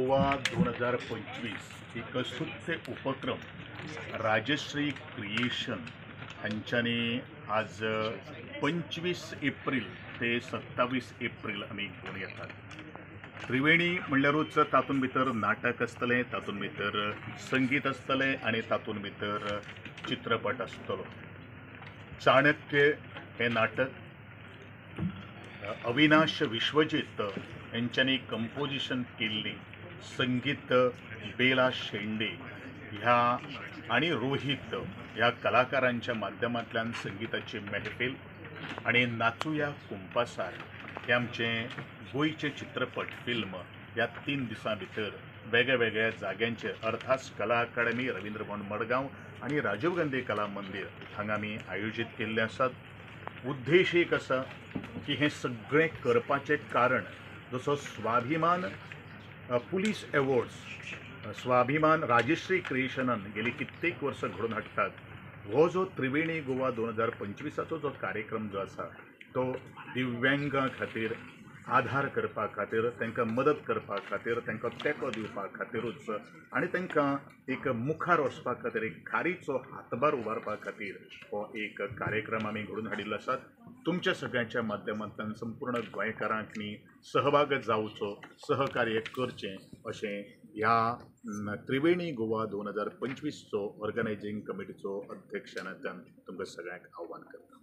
गोवा 2025 एक सुत्य उपक्रम राजश्री क्रिएशन हांच्यानी आज 25 एप्रिल ते 27 एप्रिल आमी घेवन येतात. त्रिवेणी म्हणल्यारूच तातूंत भितर नाटक आसतलें, तातूंत भितर संगीत आसतलें आनी तातूंत भितर चित्रपट आसतलो. चाणक्य हे नाटक अविनाश विश्वजीत यांच्यानी कंपोजिशन केल्ली, संगीत बेला शेंडे ह्या आणि रोहित ह्या कलाकारांच्या माध्यमांतल्यान संगीताची महफील आणि नाचूया कुंपासार हे आमचे गोयचे चित्रपट फिल्म ह्या 3 दिसां भितर वेगळ्या वेगळ्या जाग्यांचेर अर्थास कला अकादमी, रवींद्र भवन मडगांव आणि राजीव गांधी कला मंदिर हांगा आमी आयोजीत केल्ले आसात. उद्देश एक आसा की हे सगळें करपाचें कारण जसो स्वाभिमान पुलीस एवॉर्ड्स, स्वाभिमान राजश्री क्रिएशनान गेली कित्येक वर्सां घडोवन हाडटात. हो जो त्रिवेणी गोवा 2025 जो कार्यक्रम जो आसा तो दिव्यांगां खातीर आधार करपा खातीर, तांकां मदत करपा खातीर, तांकां तेंको दिवपा खातीरूच आनी तांकां एक मुखार वचपा खातीर एक खारीचो हातभार उबारपा खातीर हो एक कार्यक्रम आमी घडोवन हाडिल्लो आसा. तुमच्या सगळ्यांच्या माध्यमांतल्यान संपूर्ण गोंयकारांक सहभाग जावचो, सहकार्य करचें अशें ह्या त्रिवेणी गोवा 2025 ऑर्गनायझींग कमिटीचो अध्यक्षानाच्यान तुमकां सगळ्यांक आव्हान करता.